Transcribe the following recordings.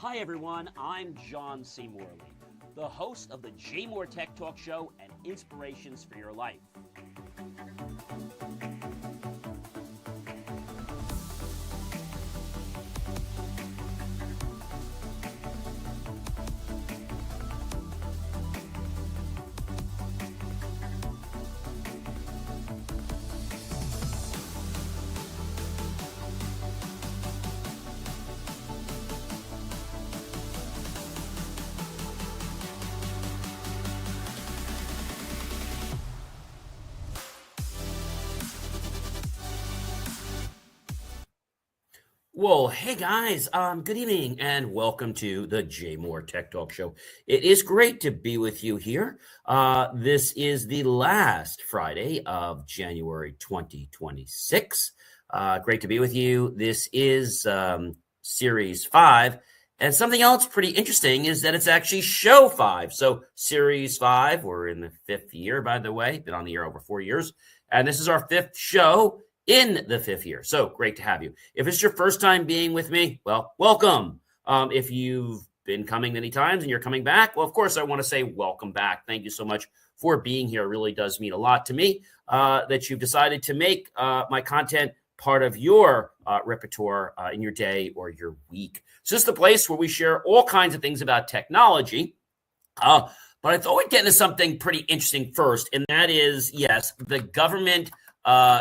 Hi everyone, I'm John C. Morley, the host of the JMOR Tech Talk Show and Inspirations for Your Life. Well, hey guys, good evening and welcome to the JMOR Tech Talk Show. It is great to be with you here. This is the last Friday of January 2026. Great to be with you. This is Series 5. And something else pretty interesting is that it's actually Show 5. So Series 5, we're in the 5th year, by the way, been on the air over 4 years. And this is our 5th show in the 5th year. So great to have you. If it's your first time being with me, well, welcome. If you've been coming many times and you're coming back, well, of course, I want to say welcome back. Thank you so much for being here. It really does mean a lot to me that you've decided to make my content part of your repertoire in your day or your week. So this is the place where we share all kinds of things about technology. But I thought we'd get into something pretty interesting first, and that is, yes, the government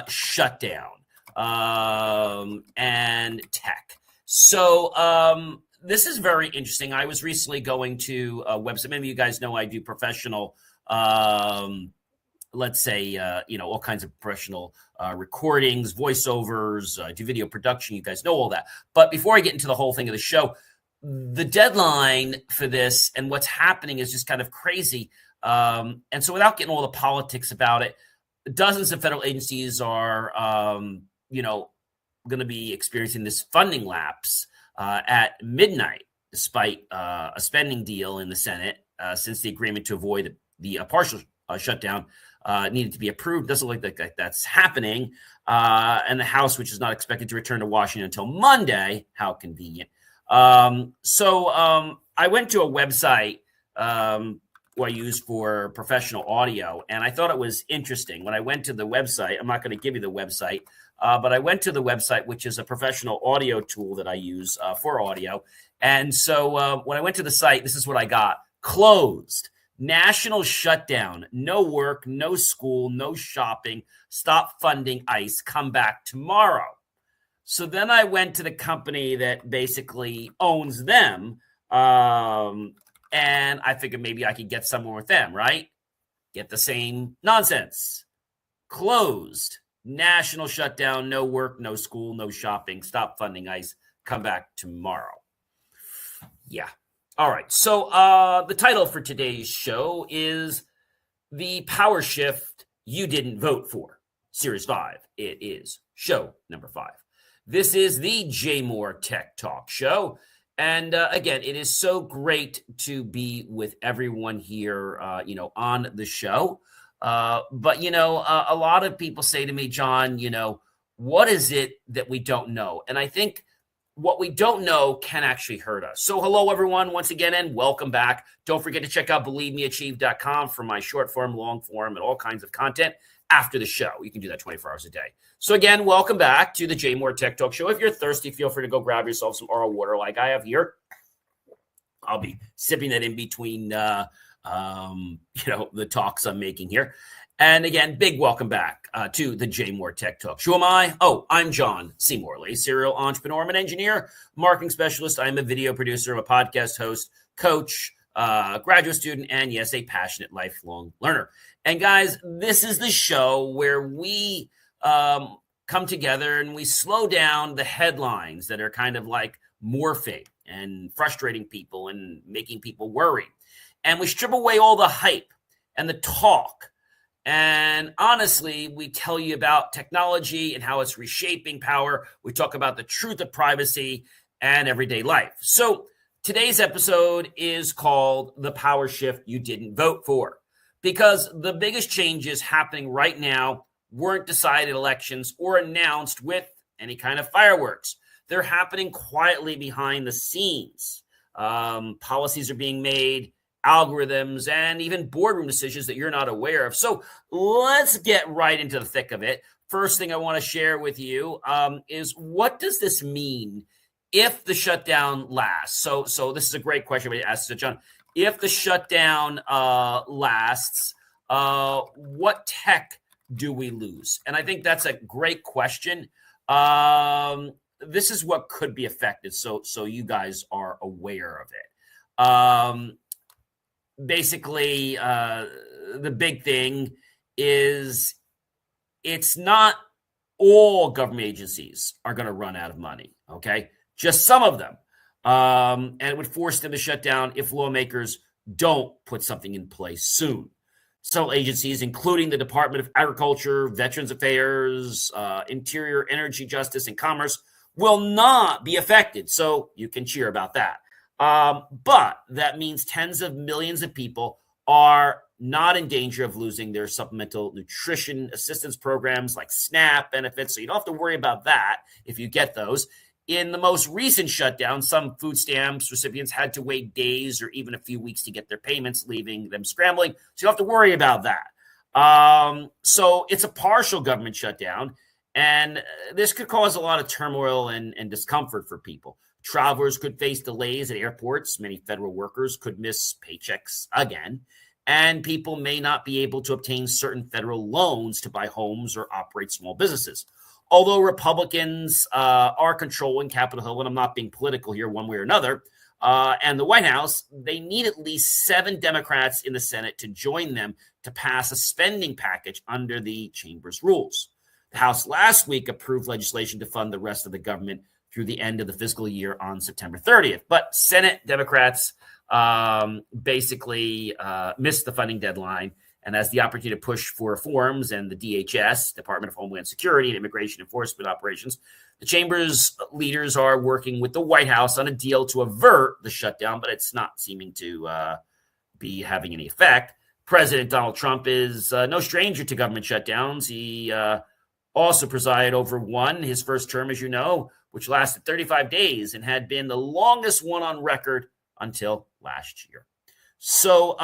shutdown and tech. So this is very interesting. I was recently going to a website. Maybe you guys know I do professional, let's say, all kinds of professional recordings, voiceovers, do video production. You guys know all that. But before I get into the whole thing of the show, the deadline for this and what's happening is just kind of crazy. And so without getting all the politics about it, dozens of federal agencies are, going to be experiencing this funding lapse at midnight, despite a spending deal in the Senate, since the agreement to avoid the partial shutdown needed to be approved. Doesn't look like that's happening. And the House, which is not expected to return to Washington until Monday, how convenient. So I went to a website who I use for professional audio, and I thought it was interesting. When I went to the website, I'm not going to give you the website, but I went to the website, which is a professional audio tool that I use for audio. And so when I went to the site, this is what I got. Closed. National shutdown. No work, no school, no shopping. Stop funding ICE. Come back tomorrow. So then I went to the company that basically owns them, and I figured maybe I could get somewhere with them, right? Get the same nonsense. Closed. National shutdown. No work, no school, no shopping. Stop funding ICE. Come back tomorrow. Yeah. All right. So the title for today's show is The Power Shift You Didn't Vote For, Series 5. It is show number 5. This is the JMOR Tech Talk Show. And again, it is so great to be with everyone here, on the show. But, a lot of people say to me, John, what is it that we don't know? And I think what we don't know can actually hurt us. So hello, everyone, once again, and welcome back. Don't forget to check out BelieveMeAchieve.com for my short form, long form, and all kinds of content after the show. You can do that 24 hours a day. So again, welcome back to the JMOR Tech Talk Show. If you're thirsty, feel free to go grab yourself some oral water like I have here. I'll be sipping that in between, the talks I'm making here. And again, big welcome back to the JMOR Tech Talk. Who am I? Oh, I'm John C. Morley, serial entrepreneur. I'm an engineer, marketing specialist. I'm a video producer. I'm a podcast host, coach, graduate student, and yes, a passionate lifelong learner. And guys, this is the show where we come together and we slow down the headlines that are kind of like morphing and frustrating people and making people worry. And we strip away all the hype and the talk. And honestly, we tell you about technology and how it's reshaping power. We talk about the truth of privacy and everyday life. So today's episode is called The Power Shift You Didn't Vote For, because the biggest changes happening right now weren't decided elections or announced with any kind of fireworks. They're happening quietly behind the scenes. Policies are being made, algorithms, and even boardroom decisions that you're not aware of. So let's get right into the thick of it. First thing I want to share with you is, what does this mean if the shutdown lasts? So this is a great question I asked John. If the shutdown lasts, what tech do we lose? And I think that's a great question. This is what could be affected, so you guys are aware of it. Basically, the big thing is, it's not all government agencies are going to run out of money, okay? Just some of them. And it would force them to shut down if lawmakers don't put something in place soon. Some agencies, including the Department of Agriculture, Veterans Affairs, Interior, Energy, Justice, and Commerce, will not be affected. So you can cheer about that. But that means tens of millions of people are not in danger of losing their supplemental nutrition assistance programs like SNAP benefits. So you don't have to worry about that if you get those. In the most recent shutdown, some food stamps recipients had to wait days or even a few weeks to get their payments, leaving them scrambling. So you don't have to worry about that. So it's a partial government shutdown, and this could cause a lot of turmoil and discomfort for people. Travelers could face delays at airports. Many federal workers could miss paychecks again. And people may not be able to obtain certain federal loans to buy homes or operate small businesses. Although Republicans are controlling Capitol Hill, and I'm not being political here one way or another, and the White House, they need at least 7 Democrats in the Senate to join them to pass a spending package under the chamber's rules. The House last week approved legislation to fund the rest of the government through the end of the fiscal year on September 30th. But Senate Democrats basically missed the funding deadline, and as the opportunity to push for reforms and the DHS, Department of Homeland Security, and immigration enforcement operations, the chamber's leaders are working with the White House on a deal to avert the shutdown, but it's not seeming to be having any effect. President Donald Trump is no stranger to government shutdowns. He also presided over one, his first term, as you know, which lasted 35 days and had been the longest one on record until last year. So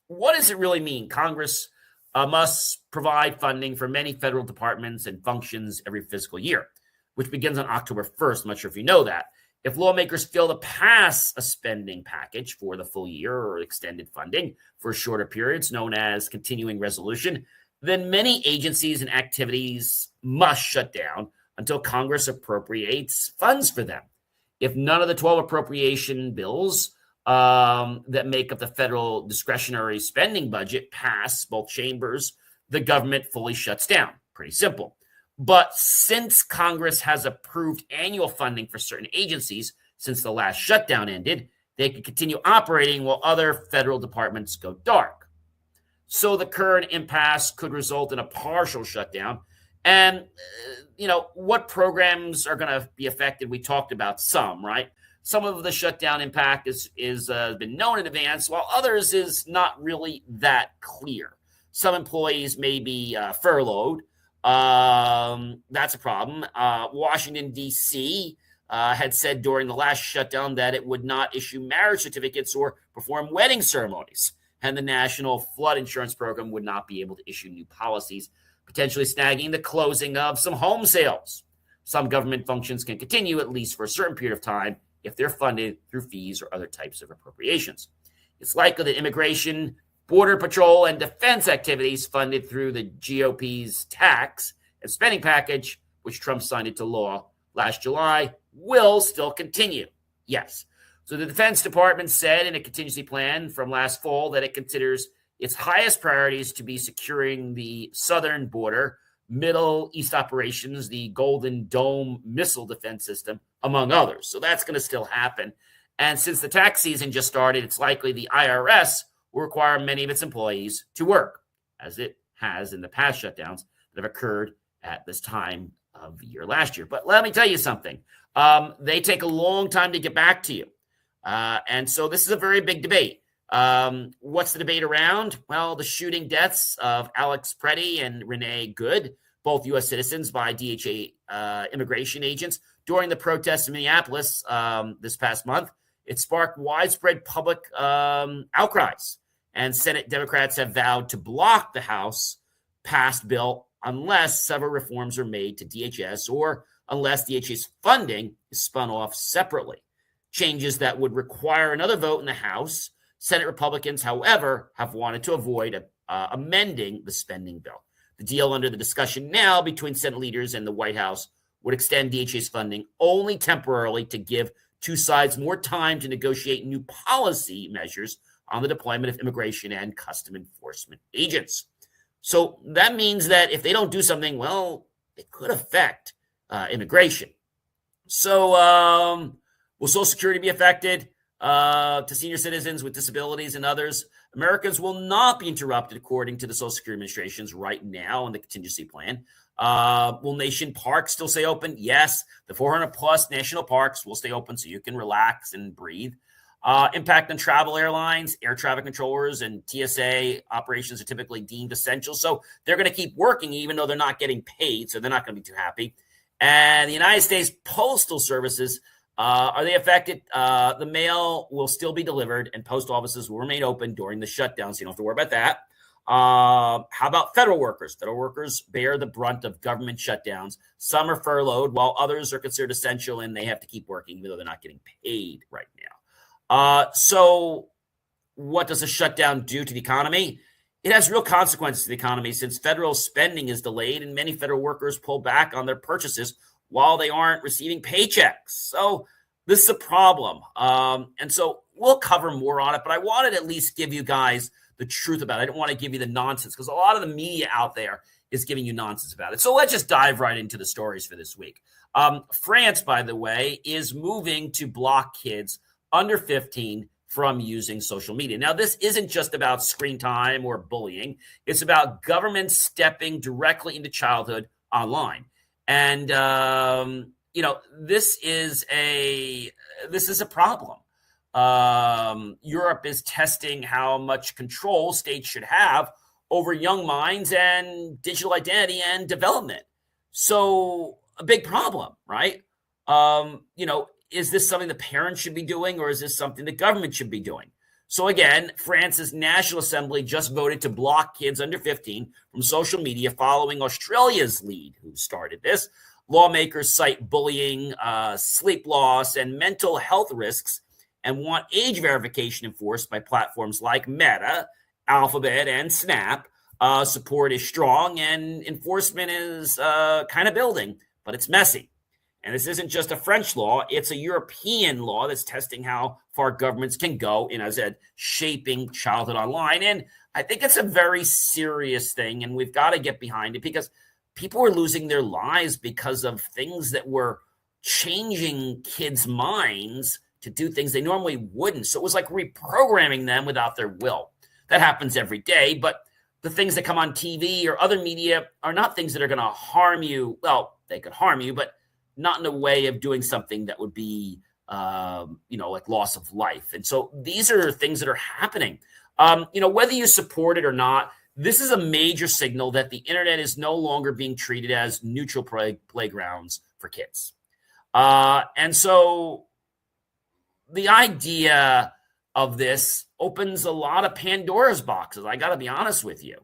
what does it really mean? Congress must provide funding for many federal departments and functions every fiscal year, which begins on October 1st. I'm not sure if you know that. If lawmakers fail to pass a spending package for the full year or extended funding for shorter periods, known as continuing resolution, then many agencies and activities must shut down until Congress appropriates funds for them. If none of the 12 appropriation bills that make up the federal discretionary spending budget pass both chambers, the government fully shuts down. Pretty simple. But since Congress has approved annual funding for certain agencies since the last shutdown ended, they can continue operating while other federal departments go dark. So the current impasse could result in a partial shutdown. And, what programs are going to be affected? We talked about some, right? Some of the shutdown impact is been known in advance, while others is not really that clear. Some employees may be furloughed. That's a problem. Washington, D.C. Had said during the last shutdown that it would not issue marriage certificates or perform wedding ceremonies. And the National Flood Insurance Program would not be able to issue new policies, potentially snagging the closing of some home sales. Some government functions can continue, at least for a certain period of time, if they're funded through fees or other types of appropriations. It's likely that immigration, border patrol, and defense activities funded through the GOP's tax and spending package, which Trump signed into law last July, will still continue. Yes. So the Defense Department said in a contingency plan from last fall that it considers its highest priorities to be securing the southern border, Middle East operations, the Golden Dome missile defense system, among others. So that's going to still happen. And since the tax season just started, it's likely the IRS will require many of its employees to work, as it has in the past shutdowns that have occurred at this time of the year last year. But let me tell you something. They take a long time to get back to you. And so this is a very big debate. What's the debate around? Well, the shooting deaths of Alex Preddy and Renee Good, both U.S. citizens by DHA immigration agents during the protests in Minneapolis this past month. It sparked widespread public outcries, and Senate Democrats have vowed to block the House passed bill unless several reforms are made to DHS or unless DHS funding is spun off separately. Changes that would require another vote in the House. Senate Republicans, however, have wanted to avoid amending the spending bill. The deal under the discussion now between Senate leaders and the White House would extend DHS funding only temporarily to give two sides more time to negotiate new policy measures on the deployment of immigration and custom enforcement agents. So that means that if they don't do something, well, it could affect immigration. So will Social Security be affected to senior citizens with disabilities and others? Americans will not be interrupted according to the Social Security Administration's right now in the contingency plan. Will nation parks still stay open? Yes. The 400 plus national parks will stay open so you can relax and breathe. Impact on travel airlines, air traffic controllers, and TSA operations are typically deemed essential. So they're going to keep working even though they're not getting paid. So they're not going to be too happy. And the United States Postal Services, are they affected? The mail will still be delivered and post offices will remain open during the shutdown. So you don't have to worry about that. How about federal workers? Federal workers bear the brunt of government shutdowns. Some are furloughed while others are considered essential and they have to keep working even though they're not getting paid right now. So what does a shutdown do to the economy? It has real consequences to the economy since federal spending is delayed and many federal workers pull back on their purchases while they aren't receiving paychecks. So this is a problem. And so we'll cover more on it, but I wanted to at least give you guys the truth about it. I didn't want to give you the nonsense because a lot of the media out there is giving you nonsense about it. So let's just dive right into the stories for this week. France, by the way, is moving to block kids under 15 from using social media. Now, this isn't just about screen time or bullying. It's about government stepping directly into childhood online. And, this is a problem. Europe is testing how much control states should have over young minds and digital identity and development. So a big problem, right? Is this something the parents should be doing or is this something the government should be doing? So again, France's National Assembly just voted to block kids under 15 from social media following Australia's lead, who started this. Lawmakers cite bullying, sleep loss, and mental health risks and want age verification enforced by platforms like Meta, Alphabet, and Snap. Support is strong and enforcement is kind of building, but it's messy. And this isn't just a French law. It's a European law that's testing how far governments can go in, as I said, shaping childhood online. And I think it's a very serious thing, and we've got to get behind it because people are losing their lives because of things that were changing kids' minds to do things they normally wouldn't. So it was like reprogramming them without their will. That happens every day, but the things that come on TV or other media are not things that are going to harm you. Well, they could harm you, but not in a way of doing something that would be, like loss of life. And so these are things that are happening. Whether you support it or not, this is a major signal that the internet is no longer being treated as neutral playgrounds for kids. And so the idea of this opens a lot of Pandora's boxes. I got to be honest with you.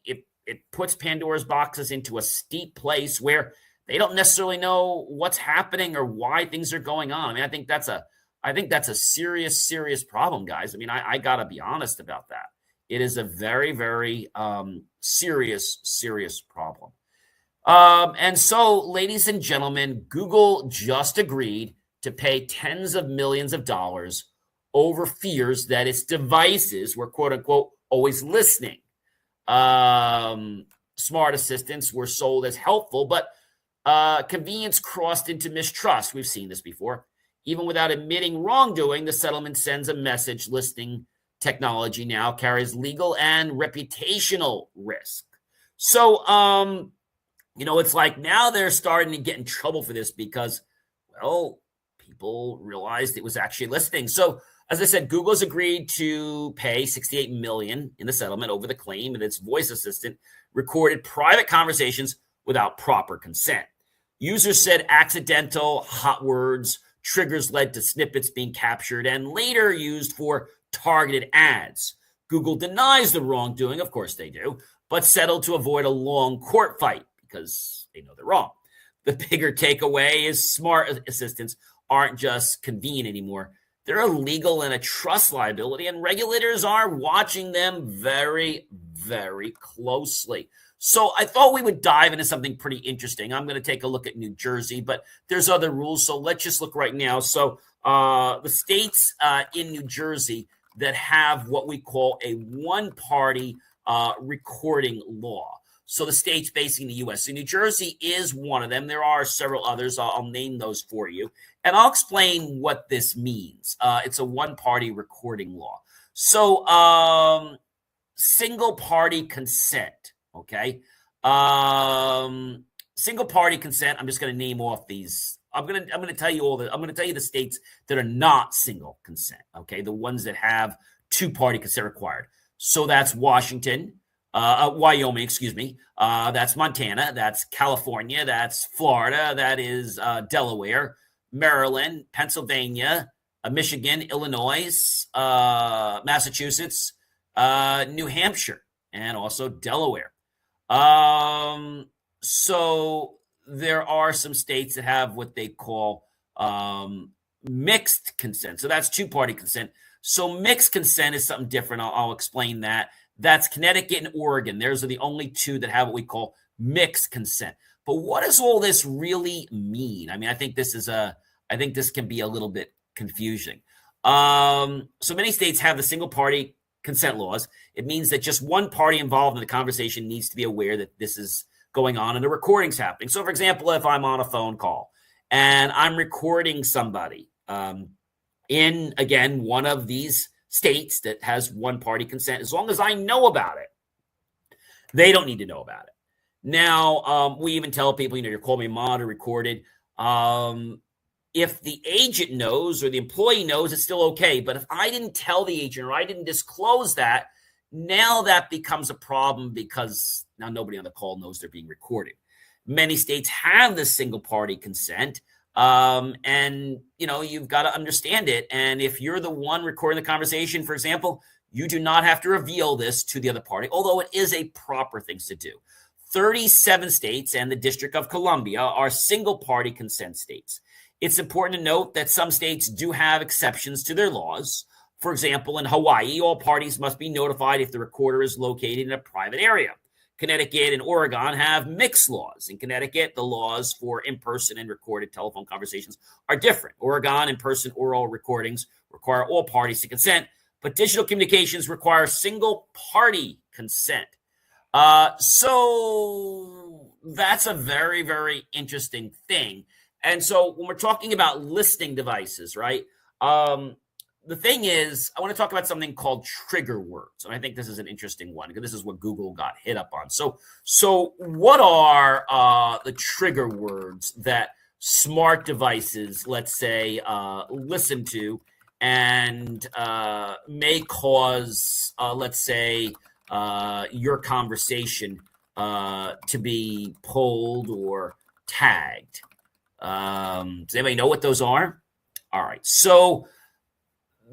It puts Pandora's boxes into a steep place where they don't necessarily know what's happening or why things are going on. I mean, I think that's a serious problem, guys. I mean, I got to be honest about that. It is a very, very serious problem. And so, ladies and gentlemen, Google just agreed to pay tens of millions of dollars over fears that its devices were, quote unquote, always listening. Smart assistants were sold as helpful, but convenience crossed into mistrust. We've seen this before. Even without admitting wrongdoing, the settlement sends a message. Listening technology now carries legal and reputational risk. So, it's like now they're starting to get in trouble for this because, well, people realized it was actually listening. So, as I said, Google's agreed to pay $68 million in the settlement over the claim that its voice assistant recorded private conversations without proper consent. Users said accidental hot words triggers led to snippets being captured and later used for targeted ads. Google denies the wrongdoing, of course they do, but settled to avoid a long court fight because they know they're wrong. The bigger takeaway is smart assistants aren't just convenient anymore. They're illegal and a trust liability, and regulators are watching them very, very closely. So I thought we would dive into something pretty interesting. I'm going to take a look at New Jersey, but there's other rules. So let's just look right now. So the states in New Jersey that have what we call a one-party recording law. So the states based in the U.S. So New Jersey is one of them. There are several others. I'll name those for you. And I'll explain what this means. It's a one-party recording law. So single-party consent, okay? Single-party consent, I'm just going to name off these. I'm going to tell you I'm going to tell you the states that are not single consent, okay? The ones that have two-party consent required. So that's Wyoming, that's Montana, that's California, that's Florida, that is Delaware, Maryland, Pennsylvania, Michigan, Illinois, Massachusetts, New Hampshire, and also Delaware. So there are some states that have what they call mixed consent. So that's two-party consent. So mixed consent is something different. I'll explain that. That's Connecticut and Oregon. Those are the only two that have what we call mixed consent. But what does all this really mean? I mean, I think this can be a little bit confusing. So many states have the single party consent laws. It means that just one party involved in the conversation needs to be aware that this is going on and the recording's happening. So, for example, if I'm on a phone call and I'm recording somebody in, again, one of these states that has one-party consent, as long as I know about it, they don't need to know about it. Now, we even tell people, your call may monitored, recorded. If the agent knows or the employee knows, it's still okay. But if I didn't tell the agent or I didn't disclose that, now that becomes a problem because now nobody on the call knows they're being recorded. Many states have this single-party consent. And you've got to understand it. And if you're the one recording the conversation, for example, you do not have to reveal this to the other party, although it is a proper thing to do. 37 states and the District of Columbia are single-party consent states. It's important to note that some states do have exceptions to their laws. For example, in Hawaii, all parties must be notified if the recorder is located in a private area. Connecticut and Oregon have mixed laws. In Connecticut, the laws for in-person and recorded telephone conversations are different. Oregon, in-person oral recordings require all parties to consent, but digital communications require single-party consent. So that's a very, very interesting thing. And so when we're talking about listening devices, right, the thing is, I want to talk about something called trigger words. And I think this is an interesting one because this is what Google got hit up on. So what are the trigger words that smart devices, let's say, listen to and may cause, let's say, your conversation to be pulled or tagged? Does anybody know what those are? All right. So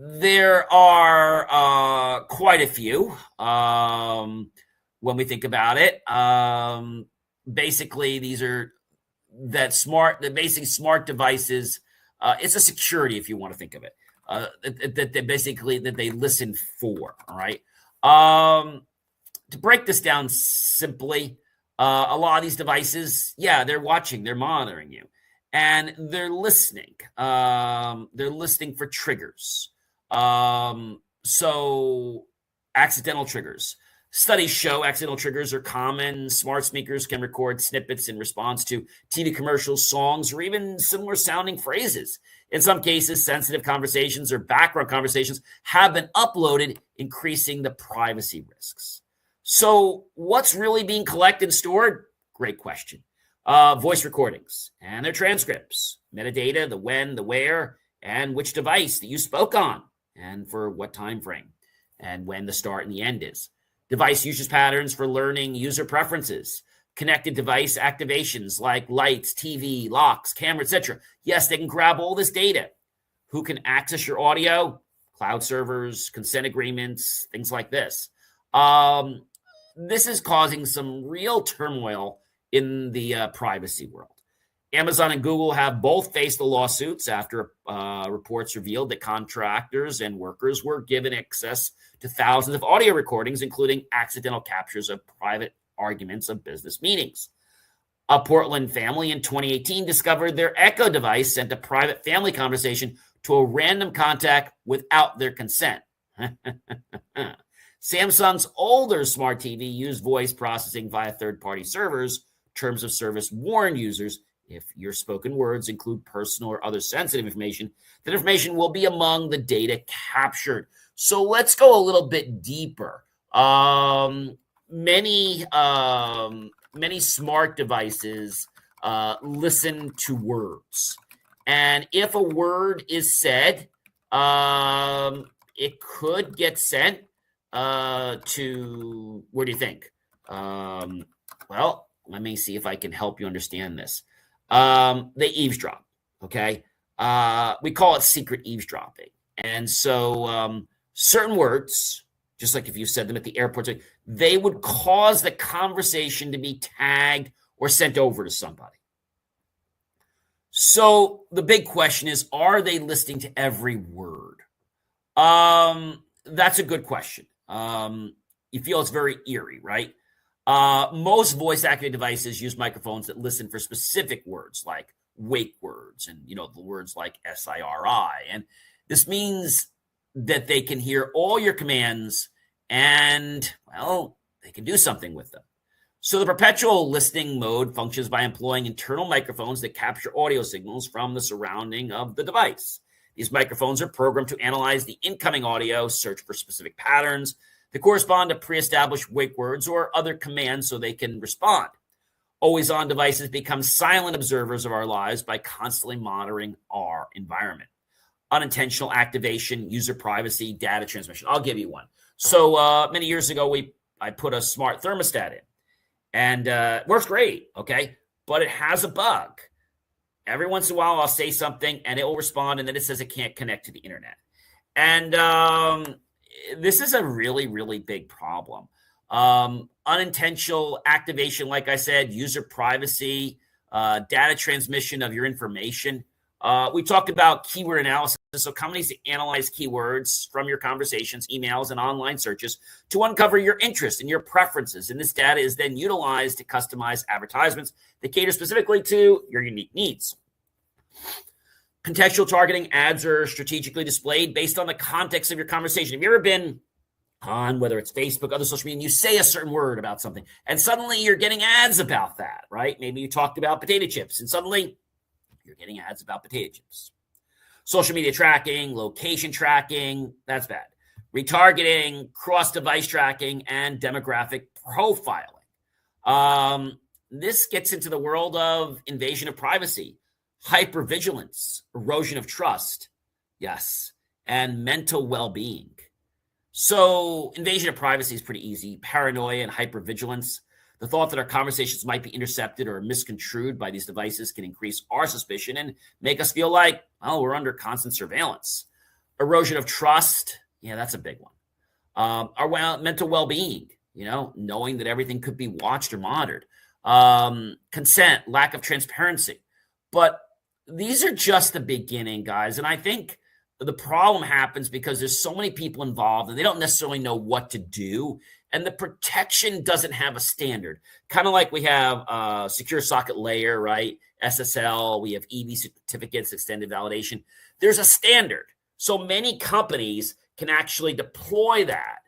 there are quite a few when we think about it. Basically, these are the basic smart devices. It's a security, if you want to think of it, that they listen for. All right. To break this down simply, a lot of these devices, they're watching, they're monitoring you, and they're listening. They're listening for triggers. So accidental triggers. Studies show accidental triggers are common. Smart speakers can record snippets in response to TV commercials, songs, or even similar sounding phrases. In some cases, sensitive conversations or background conversations have been uploaded, increasing the privacy risks. So what's really being collected and stored? Great question. Voice recordings and their transcripts, metadata, the when, the where, and which device that you spoke on, and for what time frame, and when the start and the end is. Device usage patterns for learning user preferences, connected device activations like lights, TV, locks, camera, etc. Yes, they can grab all this data. Who can access your audio? Cloud servers, consent agreements, things like this. This is causing some real turmoil in the privacy world. Amazon and Google have both faced the lawsuits after reports revealed that contractors and workers were given access to thousands of audio recordings, including accidental captures of private arguments of business meetings. A Portland family in 2018 discovered their Echo device sent a private family conversation to a random contact without their consent. Samsung's older smart TV used voice processing via third-party servers. Terms of service warn users if your spoken words include personal or other sensitive information, that information will be among the data captured. So let's go a little bit deeper. Many smart devices listen to words. And if a word is said, it could get sent to, where do you think? Well, let me see if I can help you understand this. They eavesdrop, okay? We call it secret eavesdropping. And so certain words, just like if you said them at the airport, they would cause the conversation to be tagged or sent over to somebody. So the big question is, are they listening to every word? That's a good question. You feel it's very eerie, right? Most voice-activated devices use microphones that listen for specific words like wake words and, the words like SIRI. And this means that they can hear all your commands and, well, they can do something with them. So the perpetual listening mode functions by employing internal microphones that capture audio signals from the surrounding of the device. These microphones are programmed to analyze the incoming audio, search for specific patterns that correspond to pre-established wake words or other commands so they can respond. Always-on devices become silent observers of our lives by constantly monitoring our environment. Unintentional activation, user privacy, data transmission. I'll give you one. So many years ago, I put a smart thermostat in, and it works great, okay? But it has a bug. Every once in a while, I'll say something, and it will respond, and then it says it can't connect to the internet. And this is a really, really big problem. Unintentional activation, like I said, user privacy, data transmission of your information. We talked about keyword analysis. So companies analyze keywords from your conversations, emails, and online searches to uncover your interests and your preferences. And this data is then utilized to customize advertisements that cater specifically to your unique needs. Contextual targeting ads are strategically displayed based on the context of your conversation. Have you ever been on, whether it's Facebook, other social media, and you say a certain word about something, and suddenly you're getting ads about that, right? Maybe you talked about potato chips, and suddenly you're getting ads about potato chips. Social media tracking, location tracking, that's bad. Retargeting, cross-device tracking, and demographic profiling. This gets into the world of invasion of privacy, hypervigilance, erosion of trust, yes, and mental well-being. So invasion of privacy is pretty easy. Paranoia and hypervigilance. The thought that our conversations might be intercepted or misconstrued by these devices can increase our suspicion and make us feel like, well, we're under constant surveillance. Erosion of trust. Yeah, that's a big one. Our mental well-being, knowing that everything could be watched or monitored. Consent, lack of transparency. But these are just the beginning, guys. And I think the problem happens because there's so many people involved and they don't necessarily know what to do. And the protection doesn't have a standard. Kind of like we have secure socket layer, right? SSL, we have EV certificates, extended validation. There's a standard. So many companies can actually deploy that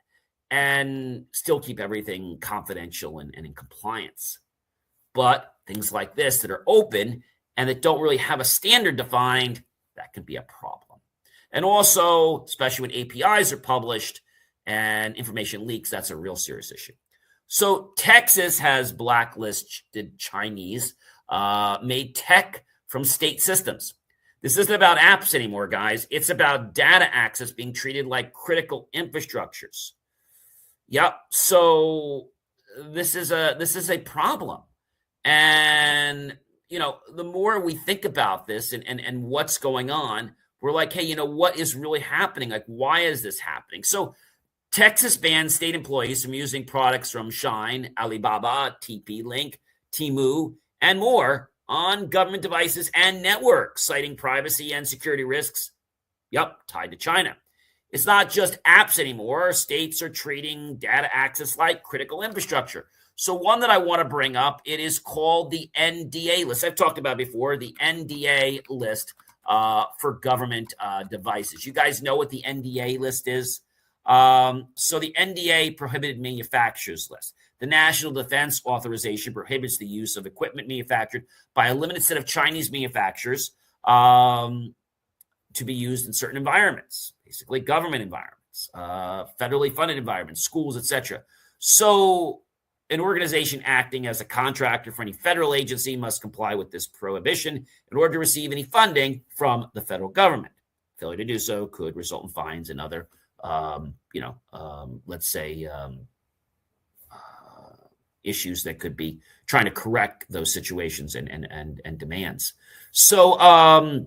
and still keep everything confidential and in compliance. But things like this that are open and that don't really have a standard defined, that can be a problem. And also, especially when APIs are published and information leaks, that's a real serious issue. So Texas has blacklisted Chinese made tech from state systems. This isn't about apps anymore, guys. It's about data access being treated like critical infrastructures. Yep. So this is a problem. And, the more we think about this and what's going on, we're like, hey, what is really happening? Like, why is this happening? So Texas bans state employees from using products from Shine, Alibaba, TP-Link, Temu, and more on government devices and networks, citing privacy and security risks, tied to China. It's not just apps anymore. States are treating data access like critical infrastructure. So one that I want to bring up, it is called the NDA list. I've talked about before, the NDA list for government devices. You guys know what the NDA list is? So the NDA prohibited manufacturers list. The National Defense Authorization prohibits the use of equipment manufactured by a limited set of Chinese manufacturers to be used in certain environments, basically government environments, federally funded environments, schools, etc. So an organization acting as a contractor for any federal agency must comply with this prohibition in order to receive any funding from the federal government. Failure to do so could result in fines and other, let's say, issues that could be trying to correct those situations and demands. So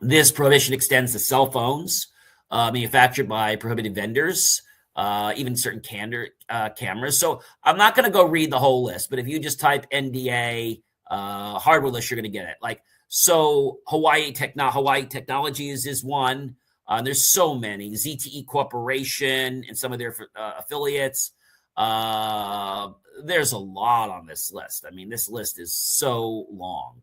this prohibition extends to cell phones manufactured by prohibited vendors, even certain cameras. So I'm not going to go read the whole list, but if you just type NDA hardware list, you're going to get it. Like, so Hawaii Technologies is one. There's so many. ZTE Corporation and some of their affiliates. There's a lot on this list. I mean, this list is so long.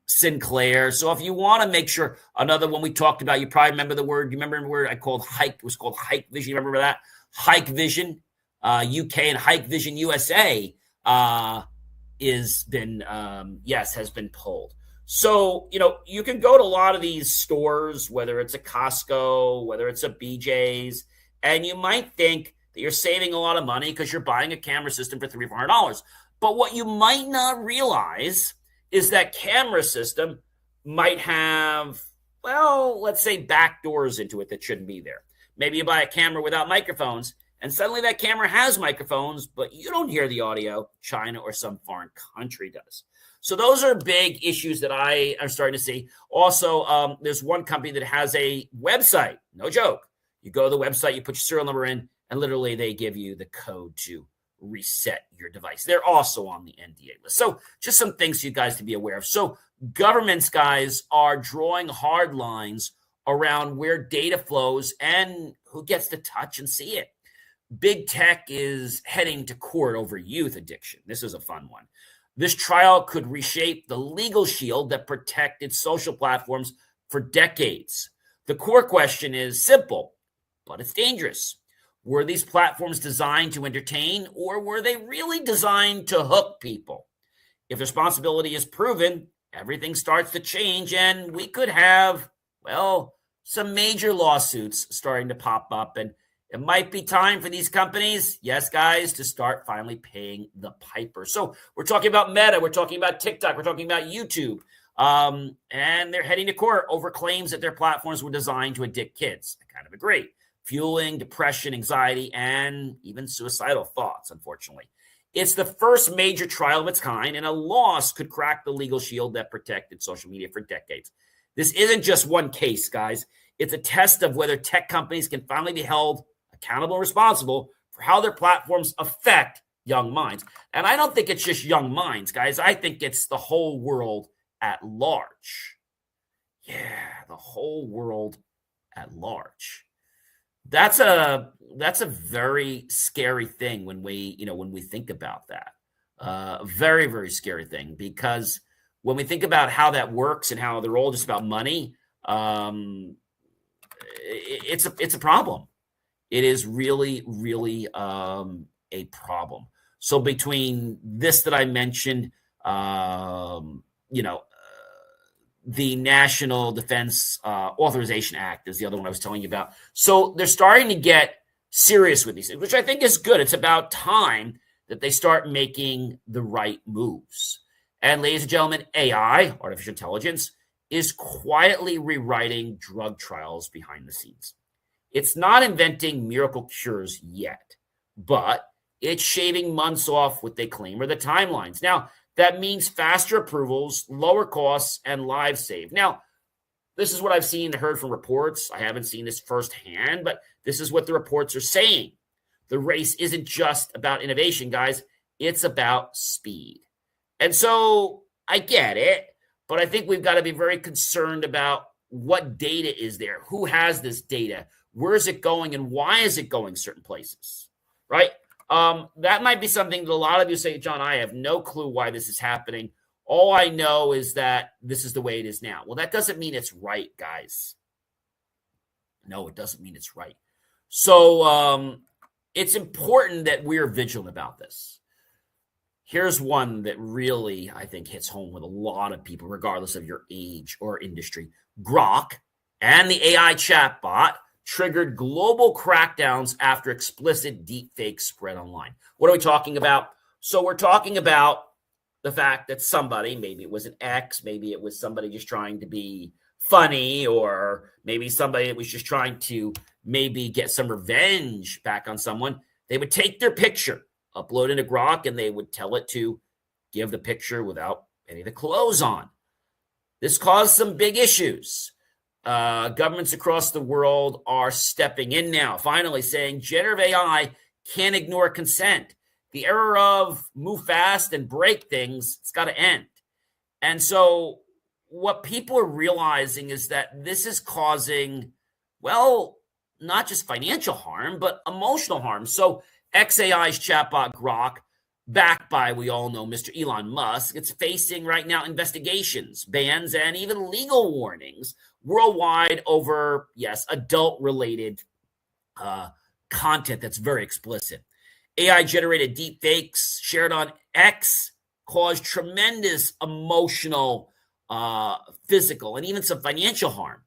Sinclair. So if you want to make sure, another one we talked about, you probably remember the word. You remember the word I called Hike? It was called Hike Vision. You remember that? Hike Vision, UK, and Hike Vision USA has been pulled. So, you can go to a lot of these stores, whether it's a Costco, whether it's a BJ's, and you might think that you're saving a lot of money because you're buying a camera system for $300 or $400. But what you might not realize is that camera system might have, let's say back doors into it that shouldn't be there. Maybe you buy a camera without microphones, and suddenly that camera has microphones, but you don't hear the audio. China or some foreign country does. So those are big issues that I am starting to see. Also, there's one company that has a website. No joke. You go to the website, you put your serial number in, and literally they give you the code to reset your device. They're also on the NDA list. So just some things for you guys to be aware of. So governments, guys, are drawing hard lines around where data flows and who gets to touch and see it. Big tech is heading to court over youth addiction. This is a fun one. This trial could reshape the legal shield that protected social platforms for decades. The core question is simple, but it's dangerous. Were these platforms designed to entertain, or were they really designed to hook people? If responsibility is proven, everything starts to change, and we could have, some major lawsuits starting to pop up, and it might be time for these companies, yes, guys, to start finally paying the piper. So we're talking about Meta, we're talking about TikTok, we're talking about YouTube, and they're heading to court over claims that their platforms were designed to addict kids. I kind of agree. Fueling depression, anxiety, and even suicidal thoughts, unfortunately. It's the first major trial of its kind, and a loss could crack the legal shield that protected social media for decades. This isn't just one case, guys. It's a test of whether tech companies can finally be held accountable and responsible for how their platforms affect young minds. And I don't think it's just young minds, guys. I think it's the whole world at large. Yeah, the whole world at large. That's a very scary thing when we think about that. Very, very scary thing, because when we think about how that works and how they're all just about money, it's a problem. It is really, really a problem. So between this that I mentioned, the National Defense Authorization Act is the other one I was telling you about. So they're starting to get serious with these things, which I think is good. It's about time that they start making the right moves. And ladies and gentlemen, AI, artificial intelligence, is quietly rewriting drug trials behind the scenes. It's not inventing miracle cures yet, but It's shaving months off what they claim are the timelines. Now, that means faster approvals, lower costs, and lives saved. Now, this is what I've seen and heard from reports. I haven't seen this firsthand, but this is what the reports are saying. The race isn't just about innovation, guys. It's about speed. And so I get it, but I think we've got to be very concerned about what data is there. Who has this data? Where is it going, and why is it going certain places, right? That might be something that a lot of you say, John, I have no clue why this is happening. All I know is that this is the way it is now. Well, that doesn't mean it's right, guys. No, it doesn't mean it's right. So it's important that we're vigilant about this. Here's one that really, I think, hits home with a lot of people, regardless of your age or industry. Grok and the AI chatbot triggered global crackdowns after explicit deepfakes spread online. What are we talking about? So we're talking about the fact that somebody, maybe it was an ex, maybe it was somebody just trying to be funny, or maybe somebody that was just trying to maybe get some revenge back on someone. They would take their picture, upload into Grok, and they would tell it to give the picture without any of the clothes on. This caused some big issues. Governments across the world are stepping in now, finally saying generative AI can't ignore consent. The era of move fast and break things, it's got to end. And so what people are realizing is that this is causing, well, not just financial harm, but emotional harm. So xAI's chatbot Grok, backed by, we all know, Mr. Elon Musk, it's facing right now investigations, bans, and even legal warnings worldwide over, yes, adult-related content that's very explicit. AI-generated deepfakes shared on X caused tremendous emotional, physical, and even some financial harm.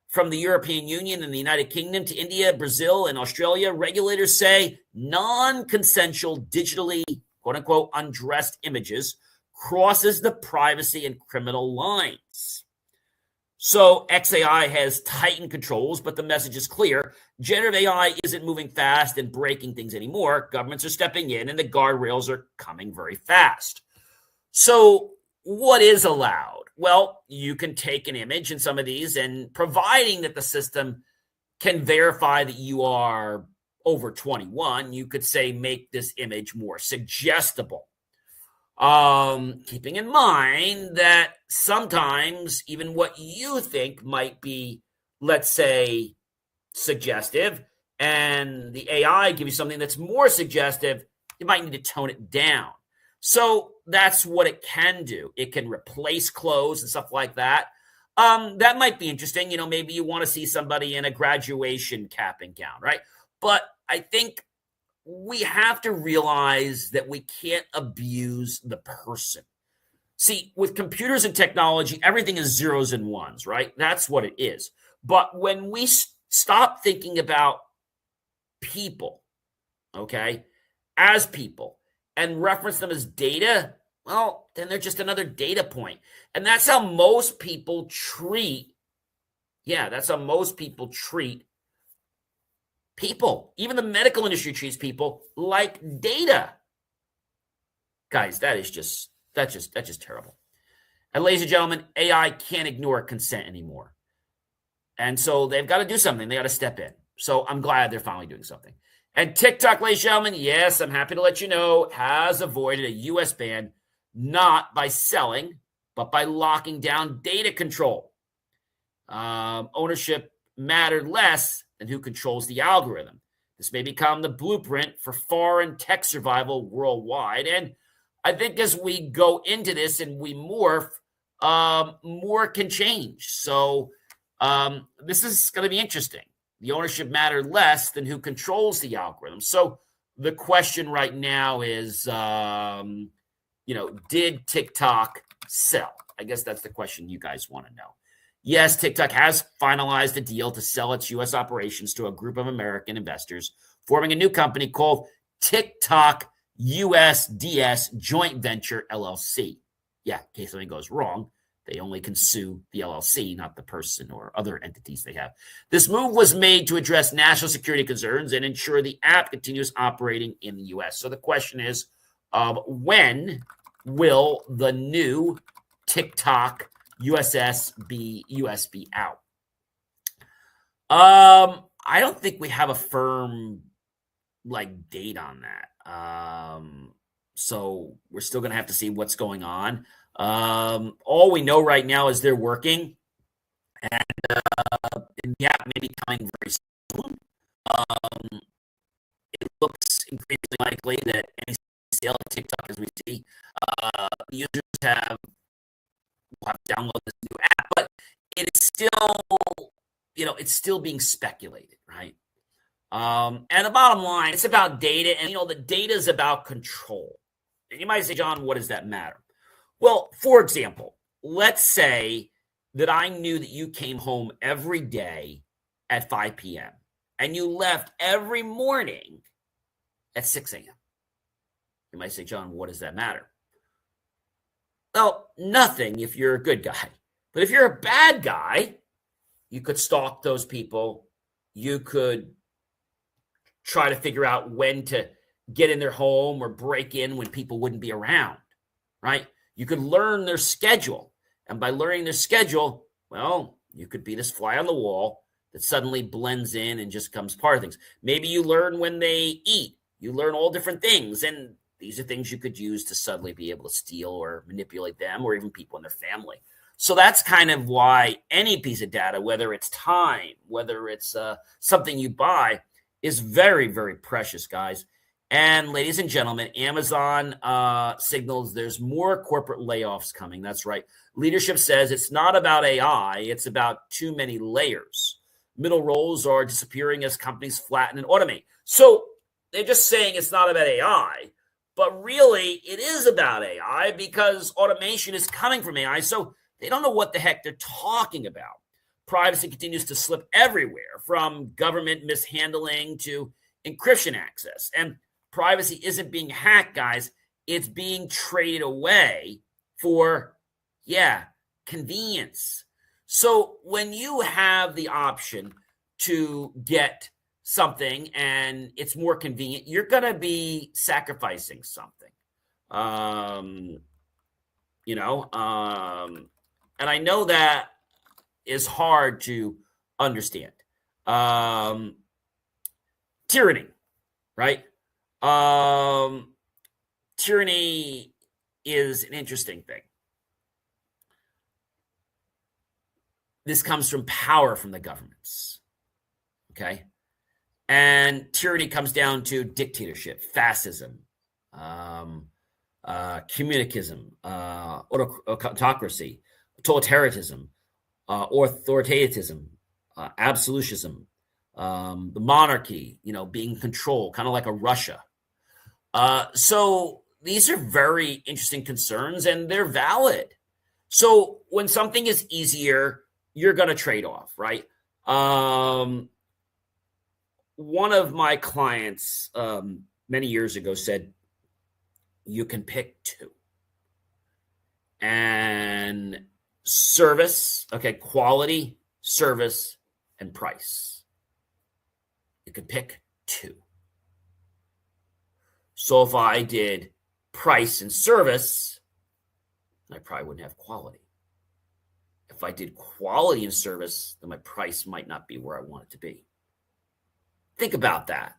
From the European Union and the United Kingdom to India, Brazil, and Australia, regulators say non-consensual, digitally, quote-unquote, undressed images crosses the privacy and criminal lines. So xAI has tightened controls, but the message is clear. Generative AI isn't moving fast and breaking things anymore. Governments are stepping in, and the guardrails are coming very fast. So what is allowed? Well, you can take an image in some of these, and providing that the system can verify that you are over 21, you could say, make this image more suggestible. Keeping in mind that sometimes even what you think might be, let's say, suggestive, and the AI give you something that's more suggestive, you might need to tone it down. So that's what it can do. It can replace clothes and stuff like that. That might be interesting. Maybe you want to see somebody in a graduation cap and gown, right? But I think we have to realize that we can't abuse the person. See, with computers and technology, everything is zeros and ones, right? That's what it is. But when we stop thinking about people, okay, as people, and reference them as data, well, then they're just another data point. And that's how most people treat, people. Even the medical industry treats people like data. Guys, that's just terrible. And ladies and gentlemen, AI can't ignore consent anymore. And so they've got to do something. They got to step in. So I'm glad they're finally doing something. And TikTok, ladies and gentlemen, yes, I'm happy to let you know, has avoided a U.S. ban, not by selling, but by locking down data control. Ownership mattered less than who controls the algorithm. This may become the blueprint for foreign tech survival worldwide. And I think as we go into this and we morph, more can change. So this is going to be interesting. The ownership mattered less than who controls the algorithm. So the question right now is, did TikTok sell? I guess that's the question you guys want to know. Yes, TikTok has finalized a deal to sell its U.S. operations to a group of American investors, forming a new company called TikTok USDS Joint Venture LLC. Yeah, in case something goes wrong, They only can sue the LLC, not the person or other entities they have. This move was made to address national security concerns and ensure the app continues operating in the U.S. So the question is, when will the new TikTok USB out? I don't think we have a firm date on that. So we're still going to have to see what's going on. All we know right now is they're working, and the app may be coming very soon. It looks increasingly likely that any sale of TikTok, as we see, users will have to download this new app, but it is still, it's still being speculated, right? And the bottom line, it's about data, and the data is about control. And you might say, John, what does that matter? Well, for example, let's say that I knew that you came home every day at 5 p.m. and you left every morning at 6 a.m. You might say, John, what does that matter? Well, nothing if you're a good guy. But if you're a bad guy, you could stalk those people. You could try to figure out when to get in their home or break in when people wouldn't be around, right? You could learn their schedule. And by learning their schedule, well, you could be this fly on the wall that suddenly blends in and just becomes part of things. Maybe you learn when they eat. You learn all different things. And these are things you could use to suddenly be able to steal or manipulate them or even people in their family. So that's kind of why any piece of data, whether it's time, whether it's something you buy, is very, very precious, guys. And ladies and gentlemen, Amazon signals there's more corporate layoffs coming. That's right. Leadership says it's not about AI. It's about too many layers. Middle roles are disappearing as companies flatten and automate. So they're just saying it's not about AI, but really it is about AI because automation is coming from AI. So they don't know what the heck they're talking about. Privacy continues to slip everywhere, from government mishandling to encryption access. And privacy isn't being hacked, guys. It's being traded away for, convenience. So when you have the option to get something and it's more convenient, you're going to be sacrificing something. And I know that is hard to understand. Tyranny, right? Tyranny is an interesting thing. This comes from power from the governments, okay? And tyranny comes down to dictatorship, fascism, communicism, autocracy, totalitarianism, authoritarianism, absolutism, the monarchy, being controlled, kind of like a Russia. So these are very interesting concerns, and they're valid. So when something is easier, you're going to trade off, right? One of my clients many years ago said, you can pick two. And service, quality, service, and price. You can pick two. So if I did price and service, I probably wouldn't have quality. If I did quality and service, then my price might not be where I want it to be. Think about that.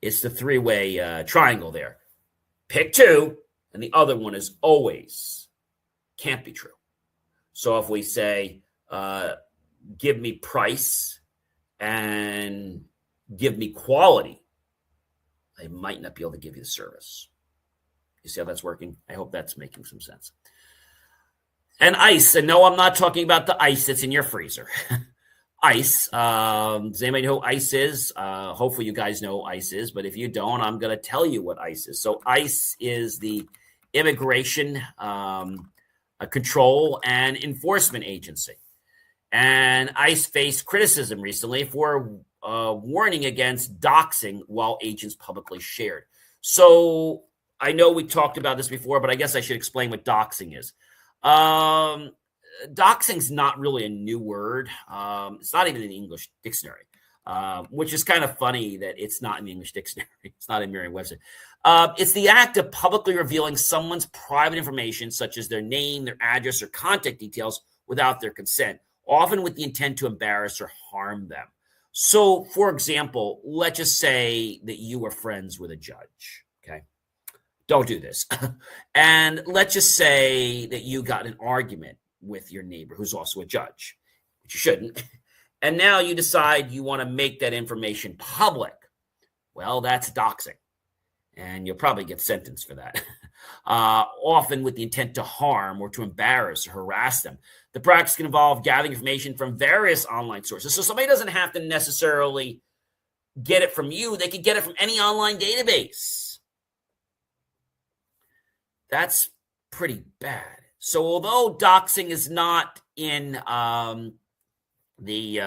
It's the three-way triangle there. Pick two, and the other one is always can't be true. So if we say, give me price and give me quality, I might not be able to give you the service. You see how that's working? I hope that's making some sense. And ice. And no, I'm not talking about the ice that's in your freezer. Ice. Does anybody know who ice is? Hopefully you guys know who ice is. But if you don't, I'm going to tell you what ice is. So ice is the immigration control and enforcement agency. And ICE faced criticism recently for warning against doxing while agents publicly shared. So I know we talked about this before, but I guess I should explain what doxing is. doxing's not really a new word. It's not even in the English dictionary, which is kind of funny that it's not in the English dictionary. It's not in Merriam-Webster. It's the act of publicly revealing someone's private information, such as their name, their address, or contact details without their consent, often with the intent to embarrass or harm them. So, for example, let's just say that you were friends with a judge, okay? Don't do this. And let's just say that you got an argument with your neighbor who's also a judge, which you shouldn't. And now you decide you want to make that information public. Well, that's doxing. And you'll probably get sentenced for that, often with the intent to harm or to embarrass or harass them. The practice can involve gathering information from various online sources. So somebody doesn't have to necessarily get it from you. They can get it from any online database. That's pretty bad. So although doxing is not in the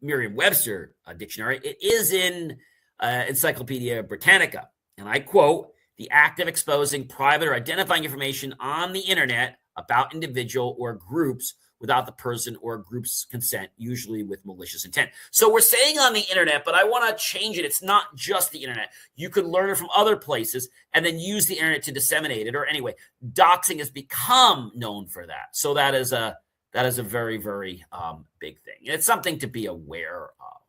Merriam-Webster dictionary, it is in Encyclopedia Britannica. And I quote, the act of exposing private or identifying information on the internet about individual or groups without the person or group's consent, usually with malicious intent. So we're saying on the internet, but I want to change it. It's not just the internet. You could learn it from other places and then use the internet to disseminate it. Or anyway, doxing has become known for that. So that is a very, very big thing. And it's something to be aware of.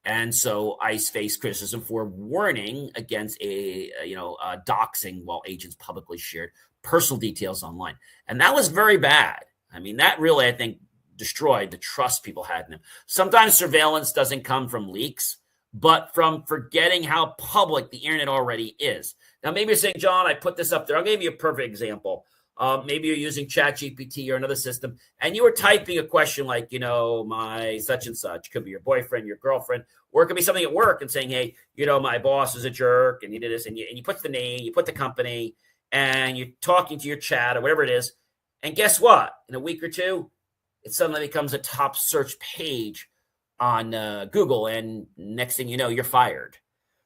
And so ICE faced criticism for warning against doxing while agents publicly shared personal details online. And that was very bad. I mean, that really, I think, destroyed the trust people had in them. Sometimes surveillance doesn't come from leaks, but from forgetting how public the internet already is. Now, maybe you're saying, John, I put this up there. I'll give you a perfect example. Maybe you're using ChatGPT or another system, and you were typing a question like, my such and such. Could be your boyfriend, your girlfriend, or it could be something at work and saying, hey, my boss is a jerk, and you did this, and you put the name, you put the company, and you're talking to your chat or whatever it is. And guess what? In a week or two, it suddenly becomes a top search page on Google, and next thing you know, you're fired.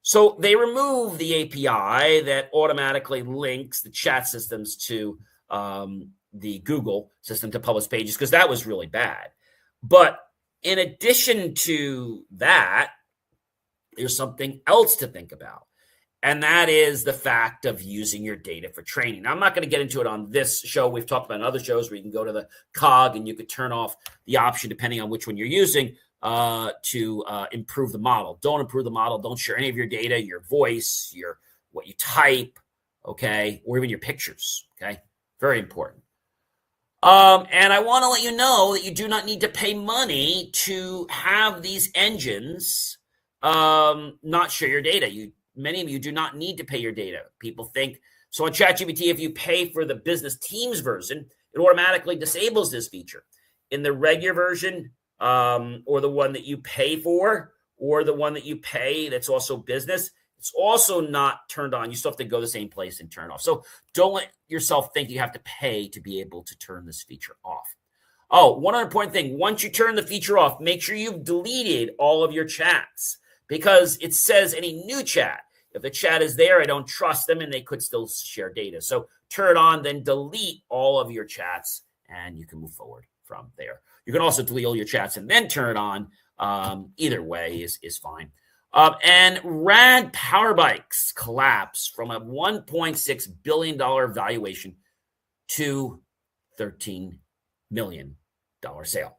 So they remove the API that automatically links the chat systems to the Google system to publish pages, because that was really bad. But in addition to that, there's something else to think about. And that is the fact of using your data for training. Now, I'm not going to get into it on this show. We've talked about in other shows where you can go to the cog and you could turn off the option, depending on which one you're using, to improve the model. Don't improve the model. Don't share any of your data, your voice, what you type, okay, or even your pictures, okay? Very important. And I want to let you know that you do not need to pay money to have these engines not share your data. Many of you do not need to pay your data. People think, so on ChatGPT, if you pay for the business teams version, it automatically disables this feature. In the regular version, or the one that you pay for, or the one that you pay that's also business, it's also not turned on. You still have to go to the same place and turn it off. So don't let yourself think you have to pay to be able to turn this feature off. Oh, one other important thing. Once you turn the feature off, make sure you've deleted all of your chats, because it says any new chat. If the chat is there, I don't trust them, and they could still share data. So turn it on, then delete all of your chats, and you can move forward from there. You can also delete all your chats and then turn it on. Either way is fine. And rad power bikes collapse from a $1.6 billion valuation to $13 million sale.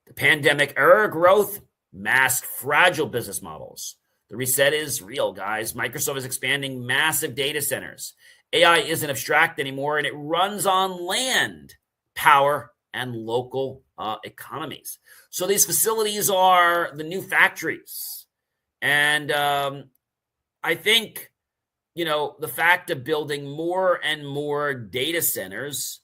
The pandemic era growth masked fragile business models. The reset is real, guys. Microsoft is expanding massive data centers. AI isn't abstract anymore, and it runs on land, power, and local economies. So these facilities are the new factories. And I think, the fact of building more and more data centers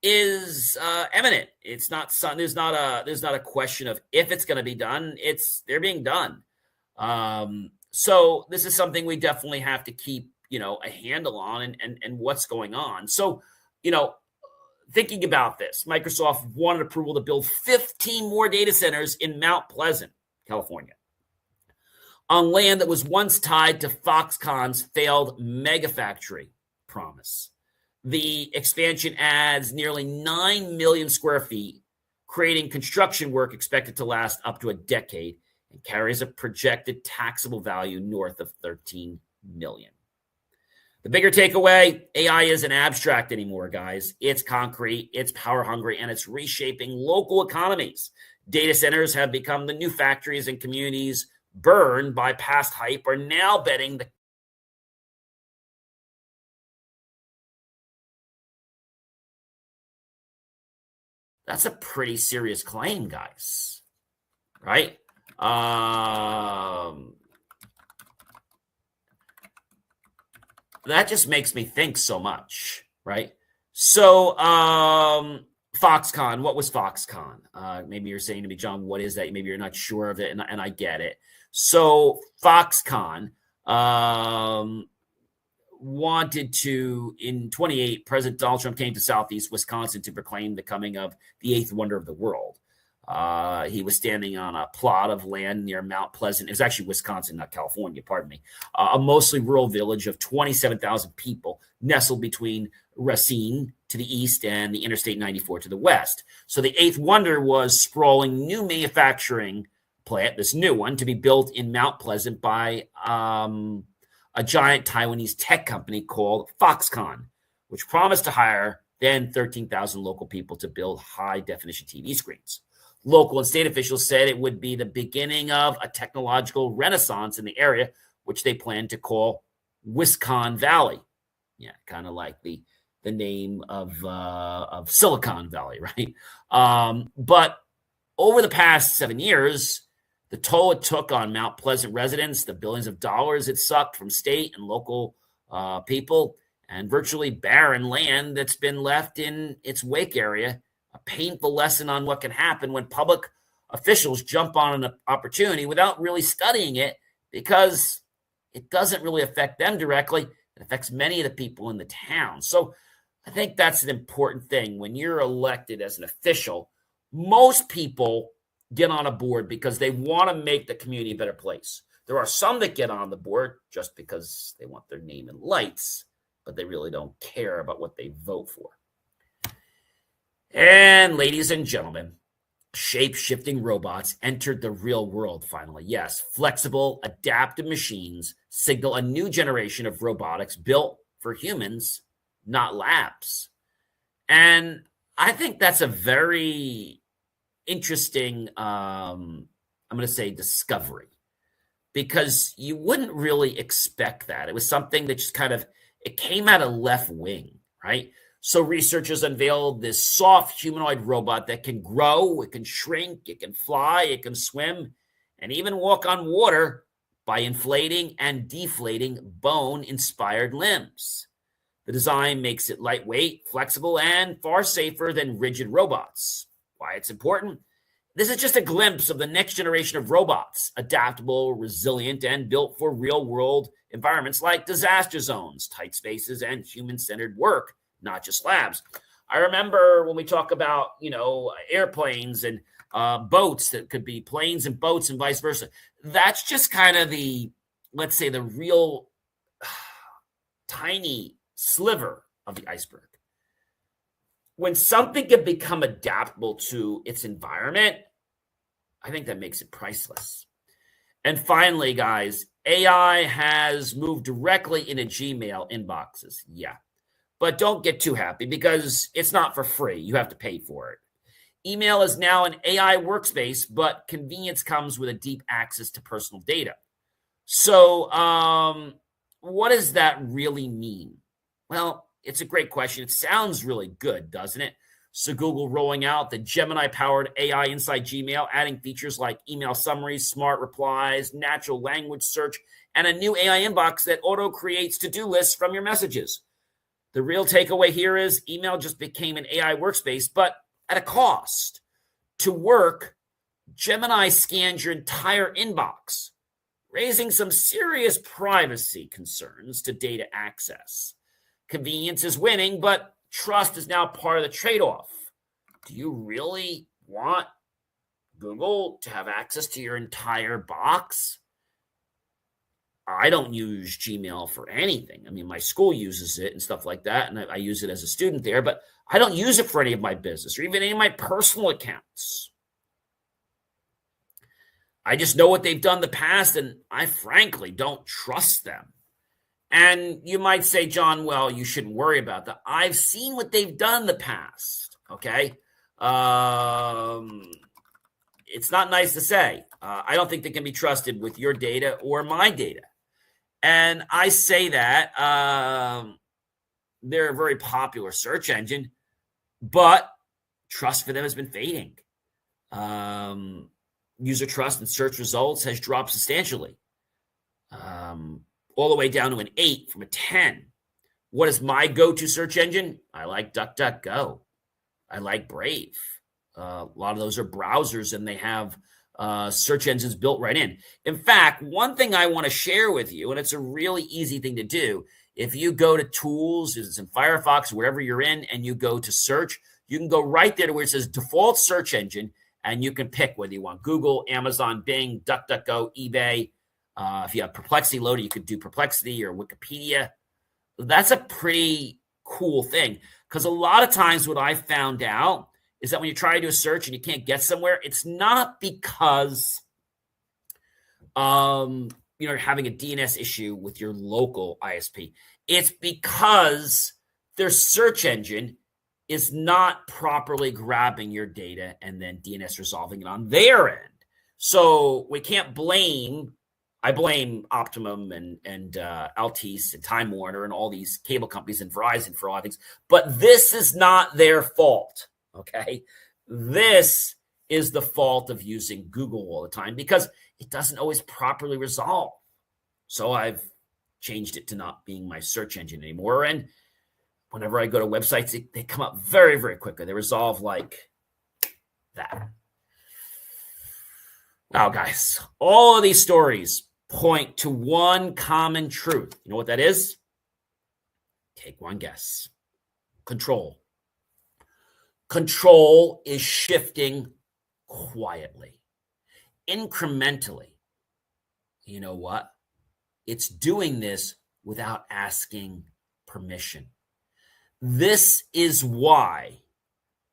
is eminent. It's not there's not a question of if it's going to be done. They're being done. So this is something we definitely have to keep, a handle on and what's going on. So, thinking about this, Microsoft wanted approval to build 15 more data centers in Mount Pleasant, California, on land that was once tied to Foxconn's failed mega factory promise. The expansion adds nearly 9 million square feet, creating construction work expected to last up to a decade and carries a projected taxable value north of 13 million. The bigger takeaway, AI isn't abstract anymore, guys. It's concrete, it's power hungry, and it's reshaping local economies. Data centers have become the new factories, and communities burned by past hype are now betting the That's a pretty serious claim, guys, right? That just makes me think so much, right? So, Foxconn, what was Foxconn? Maybe you're saying to me, John, what is that? Maybe you're not sure of it, and I get it. So, Foxconn wanted to, in 28, President Donald Trump came to Southeast Wisconsin to proclaim the coming of the eighth wonder of the world. He was standing on a plot of land near Mount Pleasant. It was actually Wisconsin, not California, pardon me. A mostly rural village of 27,000 people nestled between Racine to the east and the Interstate 94 to the west. So the eighth wonder was sprawling new manufacturing plant, this new one, to be built in Mount Pleasant by a giant Taiwanese tech company called Foxconn, which promised to hire then 13,000 local people to build high-definition TV screens. Local and state officials said it would be the beginning of a technological renaissance in the area, which they plan to call Wisconn Valley. Yeah, kind of like the name of Silicon Valley, right? But over the past 7 years, the toll it took on Mount Pleasant residents, the billions of dollars it sucked from state and local people, and virtually barren land that's been left in its wake area, a painful lesson on what can happen when public officials jump on an opportunity without really studying it, because it doesn't really affect them directly. It affects many of the people in the town. So I think that's an important thing. When you're elected as an official, most people get on a board because they want to make the community a better place. There are some that get on the board just because they want their name in lights, but they really don't care about what they vote for. And ladies and gentlemen, shape-shifting robots entered the real world finally. Yes, flexible, adaptive machines signal a new generation of robotics built for humans, not labs. And I think that's a very interesting, I'm going to say, discovery, because you wouldn't really expect that. It was something that just it came out of left wing, right? So researchers unveiled this soft humanoid robot that can grow, it can shrink, it can fly, it can swim, and even walk on water by inflating and deflating bone-inspired limbs. The design makes it lightweight, flexible, and far safer than rigid robots. Why it's important? This is just a glimpse of the next generation of robots, adaptable, resilient, and built for real-world environments like disaster zones, tight spaces, and human-centered work, not just labs. I remember when we talk about, airplanes and boats, that could be planes and boats and vice versa. That's just kind of let's say, the real tiny sliver of the iceberg. When something can become adaptable to its environment, I think that makes it priceless. And finally, guys, AI has moved directly into Gmail inboxes. Yeah. But don't get too happy, because it's not for free. You have to pay for it. Email is now an AI workspace, but convenience comes with a deep access to personal data. So what does that really mean? Well, it's a great question. It sounds really good, doesn't it? So Google rolling out the Gemini-powered AI inside Gmail, adding features like email summaries, smart replies, natural language search, and a new AI inbox that auto-creates to-do lists from your messages. The real takeaway here is email just became an AI workspace, but at a cost. To work, Gemini scans your entire inbox, raising some serious privacy concerns to data access. Convenience is winning, but trust is now part of the trade-off. Do you really want Google to have access to your entire box? I don't use Gmail for anything. I mean, my school uses it and stuff like that, and I use it as a student there, but I don't use it for any of my business or even any of my personal accounts. I just know what they've done in the past, and I frankly don't trust them. And you might say, John, well, you shouldn't worry about that. I've seen what they've done in the past, okay? It's not nice to say. I don't think they can be trusted with your data or my data. And I say that they're a very popular search engine, but trust for them has been fading. User trust in search results has dropped substantially, all the way down to an 8 from a 10. What is my go-to search engine? I like DuckDuckGo. I like Brave. A lot of those are browsers, and they have search engines built right in. In fact, one thing I want to share with you, and it's a really easy thing to do, if you go to tools, it's in Firefox, wherever you're in, and you go to search, you can go right there to where it says default search engine, and you can pick whether you want Google, Amazon, Bing, DuckDuckGo, eBay. If you have Perplexity loaded, you could do Perplexity or Wikipedia. That's a pretty cool thing, because a lot of times what I found out is that when you try to do a search and you can't get somewhere, it's not because you're having a DNS issue with your local ISP. It's because their search engine is not properly grabbing your data and then DNS resolving it on their end. So we can't blame, I blame Optimum and Altice and Time Warner and all these cable companies and Verizon for a lot of things, but this is not their fault, okay? This is the fault of using Google all the time because it doesn't always properly resolve. So I've changed it to not being my search engine anymore. And whenever I go to websites, they come up very, very quickly. They resolve like that. Now, guys, all of these stories point to one common truth. You know what that is? Take one guess. Control. Control is shifting quietly, incrementally. You know what? It's doing this without asking permission. This is why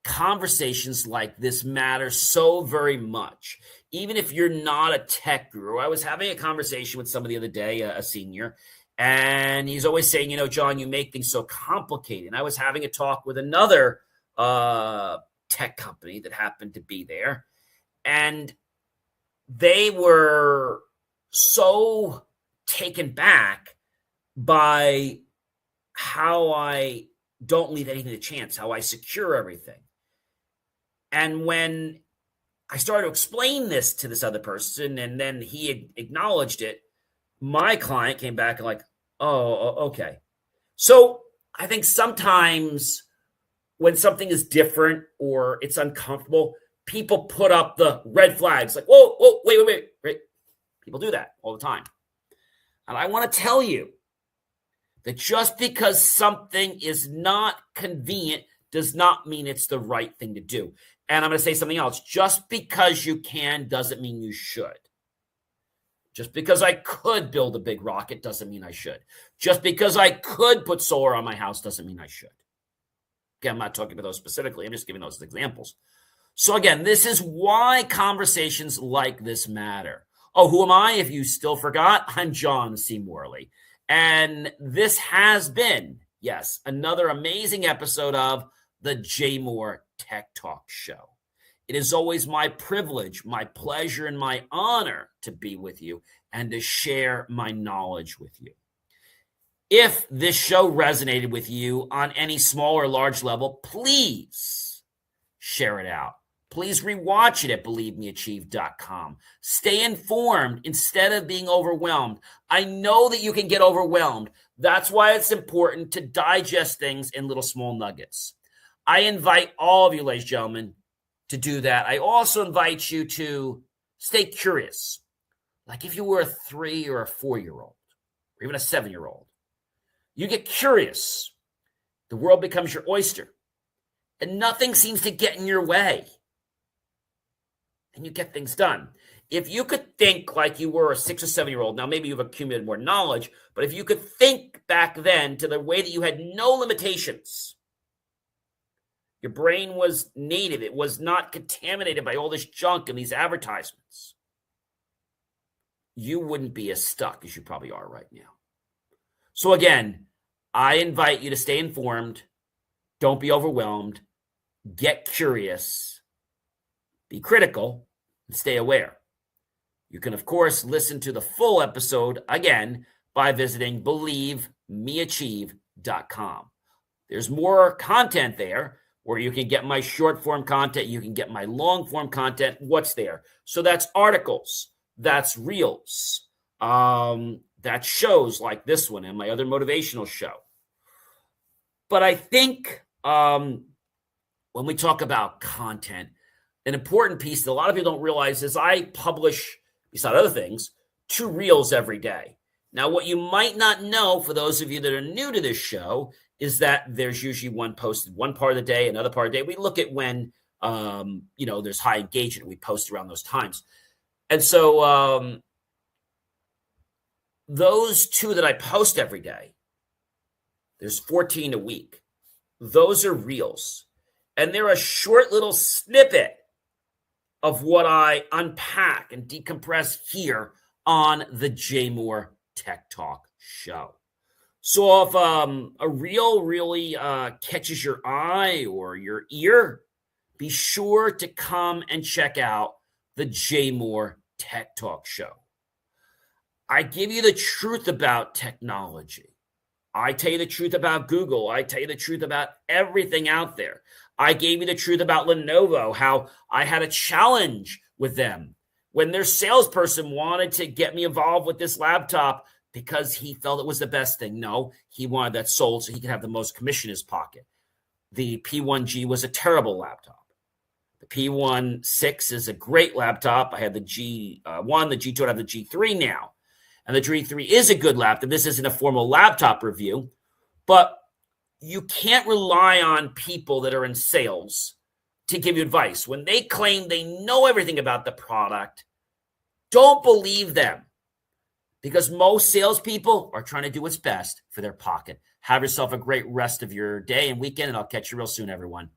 conversations like this matter so very much. Even if you're not a tech guru. I was having a conversation with somebody the other day, a senior, and he's always saying, John, you make things so complicated. And I was having a talk with another tech company that happened to be there, and they were so taken back by how I don't leave anything to chance, how I secure everything. And when I started to explain this to this other person, and then he acknowledged it, my client came back and like, oh, okay. So I think sometimes when something is different or it's uncomfortable, people put up the red flags like, whoa, wait. People do that all the time. And I want to tell you that just because something is not convenient does not mean it's the right thing to do. And I'm going to say something else. Just because you can doesn't mean you should. Just because I could build a big rocket doesn't mean I should. Just because I could put solar on my house doesn't mean I should. Again, I'm not talking about those specifically. I'm just giving those as examples. So again, this is why conversations like this matter. Oh, who am I? If you still forgot, I'm John C. Morley. And this has been, yes, another amazing episode of the JMOR Tech Talk Show. It is always my privilege, my pleasure, and my honor to be with you and to share my knowledge with you. If this show resonated with you on any small or large level, please share it out. Please rewatch it at believemeachieve.com. Stay informed instead of being overwhelmed. I know that you can get overwhelmed. That's why it's important to digest things in little small nuggets. I invite all of you, ladies and gentlemen, to do that. I also invite you to stay curious. Like if you were a 3 or a 4-year-old, or even a 7-year-old, you get curious. The world becomes your oyster, and nothing seems to get in your way. And you get things done. if you could think like you were a 6 or 7-year-old, now maybe you've accumulated more knowledge, but if you could think back then to the way that you had no limitations, your brain was native, it was not contaminated by all this junk and these advertisements, you wouldn't be as stuck as you probably are right now. So again, I invite you to stay informed, don't be overwhelmed, get curious, be critical, and stay aware. You can, of course, listen to the full episode again by visiting believemeachieve.com. There's more content there where you can get my short form content, you can get my long form content. What's there? So that's articles, that's reels, that's shows like this one and my other motivational show. But I think when we talk about content, an important piece that a lot of people don't realize is I publish, beside other things, 2 reels every day. Now, what you might not know, for those of you that are new to this show, is that there's usually one posted one part of the day, another part of the day. We look at when, there's high engagement. We post around those times. And so those 2 that I post every day, there's 14 a week. Those are reels. And they're a short little snippet of what I unpack and decompress here on the JMOR Tech Talk Show. So if a reel really catches your eye or your ear, be sure to come and check out the JMOR Tech Talk Show. I give you the truth about technology. I tell you the truth about Google. I tell you the truth about everything out there. I gave you the truth about Lenovo, how I had a challenge with them when their salesperson wanted to get me involved with this laptop because he felt it was the best thing. No, he wanted that sold so he could have the most commission in his pocket. The P1G was a terrible laptop. The P1-6 is a great laptop. I had the G1, the G2, I have the G3 now. And the G3 is a good laptop. This isn't a formal laptop review, but you can't rely on people that are in sales to give you advice. When they claim they know everything about the product, don't believe them, because most salespeople are trying to do what's best for their pocket. Have yourself a great rest of your day and weekend, and I'll catch you real soon, everyone.